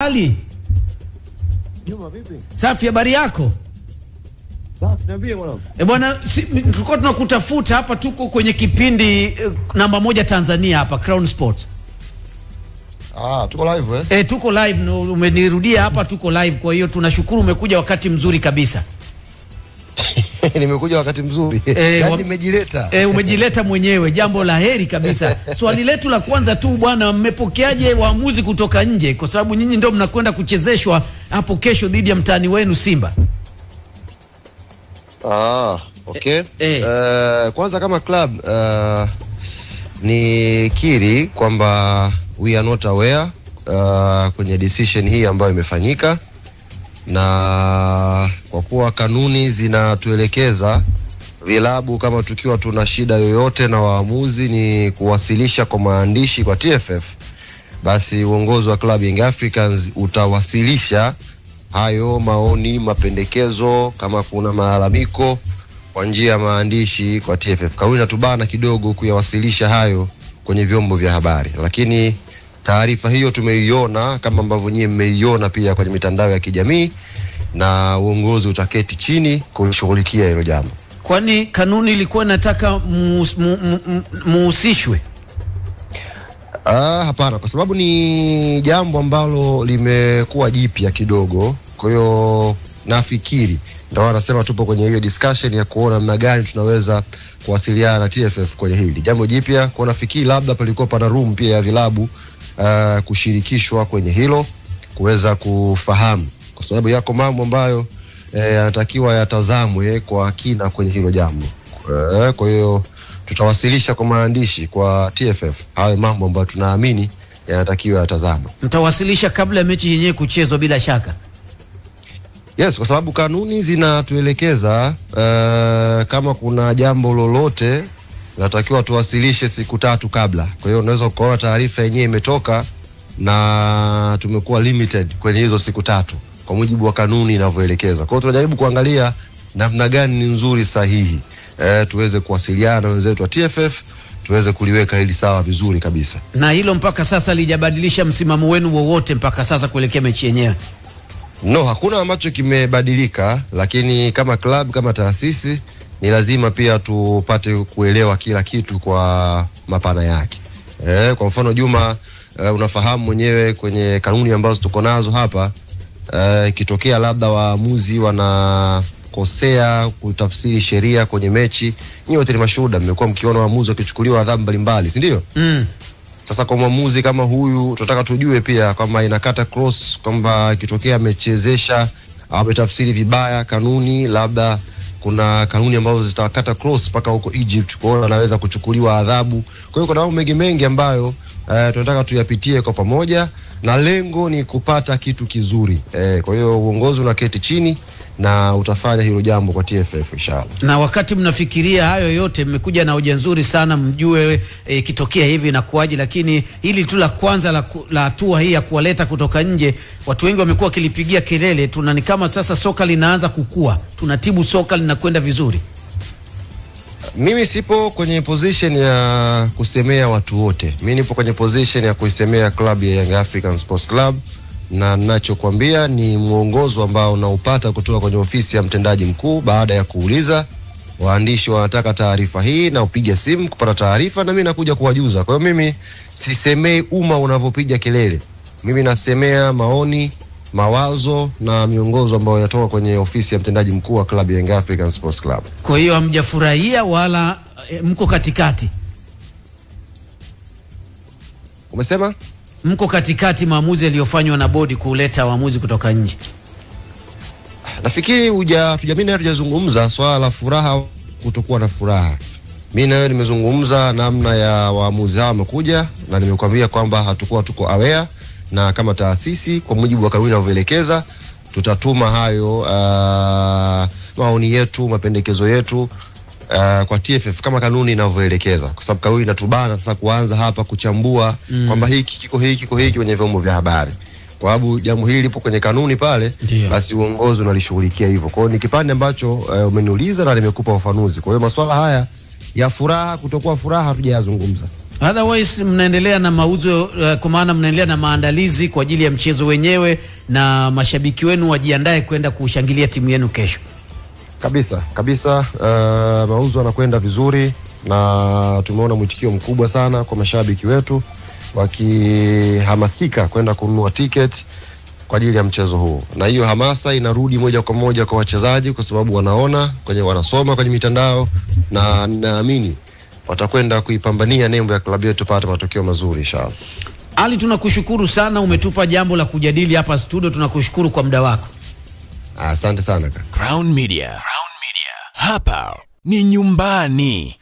Ali. Juma vipi? Safi, habari yako? Safi, niambie mwanangu. Bwana, tulikuwa tunakutafuta hapa, tuko kwenye kipindi namba 1 Tanzania hapa Crown Sports. Tuko live Tuko live, umenirudia hapa, tuko live. Kwa hiyo tunashukuru umekuja wakati mzuri kabisa. Nimekuja wakati mzuri. Yaani nimejileta. Umejileta mwenyewe, jambo la heri kabisa. Swali letu la kwanza tu bwana, mmepokeaje waamuzi kutoka nje? Kwa sababu nyinyi ndio mnakwenda kuchezeshwa hapo kesho dhidi ya mtani wenu Simba. Okay. Kwanza kama club ni kiri kwamba we are not aware kwenye decision hii ambayo imefanyika, na kwa kuwa kanuni zinatuelekeza vilabu kama tukiwa tuna shida yoyote na waamuzi ni kuwasilisha kwa maandishi kwa TFF, basi uongozi wa Club Young Africans utawasilisha hayo maoni, mapendekezo, kama kuna malalamiko kwa njia ya maandishi kwa TFF. Kauli inatubana kidogo kuyawasilisha hayo kwenye vyombo vya habari, lakini taarifa hiyo tumeiona kama ambavyo nyinyi mmeiona pia kwenye mitandao ya kijamii, na uongozi utaketi chini kulishughulikia hilo jambo. Kwani kanuni ilikuwa inataka muhusishwe? Hapana, kwa sababu ni jambo ambalo limekuwa jipya kidogo. Kwa hiyo nafikiri ndio wanasema tupo kwenye hiyo discussion ya kuona namna gani tunaweza kuwasiliana na TFF kwenye hili jambo jipya. Kwa nafikiri labda palikuwa pana room pia ya vilabu kushirikishwa kwenye hilo, kuweza kufahamu, kwa sababu yako mambo ambayo yanatakiwa yatazamwe kwa kina kwenye hilo jambo. Kwa hiyo tutawasilisha kwa maandishi kwa TFF hayo mambo ambayo tunaamini yanatakiwa yatazamwe. Mtawasilisha kabla ya mechi yenyewe kuchezwa bila shaka? Yes, kwa sababu kanuni zinatuelekeza kama kuna jambo lolote natakiwa tuwasilishe siku 3 kabla. Kwa hiyo unaweza kuona taarifa yenyewe imetoka na tumekuwa limited kwenye hizo siku 3 kwa mujibu wa kanuni inavyoelekeza. Kwa hiyo tunajaribu kuangalia namna gani ni nzuri sahihi tuweze kuwasiliana na wenzetu wa TFF tuweze kuliweka hili sawa vizuri kabisa. Na hilo mpaka sasa lijabadilisha msimamo wenu wowote mpaka sasa kuelekea mechi yenyewe? No, hakuna ambacho kimebadilika, lakini kama club, kama taasisi ni lazima pia tupate kuelewa kila kitu kwa mapana yake. Kwa mfano Juma, unafahamu mwenyewe kwenye kanuni ambazo tuko nazo hapa, ikitokea labda waamuzi wanakosea kutafsiri sheria kwenye mechi, nyinyi wote ni mashuhuda, mmekuwa mkiona waamuzi wakichukuliwa adhabu mbalimbali, si ndio? Sasa kwa mwamuzi kama huyu tunataka tujue pia kama inakata cross, kwamba ikitokea amechezesha au ametafsiri vibaya kanuni, labda kuna kanuni ambazo zitakata cross mpaka huko Egypt, kwa hiyo anaweza kuchukuliwa adhabu. Kwa hiyo kuna mambo mengi ambayo tunataka tuyapitie kwa pamoja, na lengo ni kupata kitu kizuri. Kwa hiyo uongozi unaketi chini na utafanya hilo jambo kwa TFF inshallah. Na wakati mnafikiria hayo yote, mmekuja na hoja nzuri sana, mjue ikitokea hivi na kuaje, lakini hili tu la kwanza la hatua hii ya kuwaleta kutoka nje, watu wengi wamekuwa kilipigia kelele, ni kama sasa soka linaanza kukua, tunatibu soka linakwenda vizuri. Mimi sipo kwenye position ya kusemea watu wote. Mimi nipo kwenye position ya kuisemea club ya Young African Sports Club, na ninachokuambia ni muongozo ambao naupata kutoka kwenye ofisi ya mtendaji mkuu baada ya kuuliza waandishi wanataka taarifa hii, na upiga simu kupata taarifa na mimi nakuja kuwajuza. Kwa hiyo mimi sisemei umma unavyopiga kelele. Mimi nasemea maoni, mawazo na miongozo ambayo inatoka kwenye ofisi ya mtendaji mkuu wa Club Young African Sports Club. Kwa hiyo hamjafurahia wala mko katikati? Umesema? Mko katikati maamuzi yaliyofanywa na bodi kuleta waamuzi kutoka nje? Nafikiri mimi hatujazungumza swala la furaha kutokuwa na furaha. Mimi na wewe nimezungumza namna ya waamuzi hao wamekuja, na nimekwambia kwamba tuko aware, na kama taasisi kwa mujibu wa kanuni inavyoelekeza tutatuma hayo maoni yetu, mapendekezo yetu kwa TFF kama kanuni inavyoelekeza, kwa sababu kanuni inatubana sasa kuanza hapa kuchambua kwamba hiki kiko hiki kwenye vyombo vya habari. Kwa sababu jambo hili lipo kwenye kanuni pale, basi uongozi unalishughulikia hivyo. Kwa hiyo ni kipande ambacho umeniuliza na nimekupa ufafanuzi. Kwa hiyo masuala haya ya furaha kutokuwa furaha hatujayazungumza. Otherwise mnaendelea na mauzo kwa maana mnaendelea na maandalizi kwa ajili ya mchezo wenyewe, na mashabiki wenu wajiandae kwenda kushangilia timu yenu kesho. Kabisa, mauzo yanakwenda vizuri na tumeona mwitikio mkubwa sana kwa mashabiki wetu wakihamasika kwenda kununua ticket kwa ajili ya mchezo huu, na hiyo hamasa inarudi moja kwa moja kwa wachezaji kwa sababu wanasoma kwenye mitandao, na naamini watakwenda kuipambania nembo ya klabu yetu tupate matokeo mazuri inshallah. Ali, tunakushukuru sana, umetupa jambo la kujadili hapa studio, tunakushukuru kwa muda wako. Asante sana. Crown Media. Hapa ni nyumbani.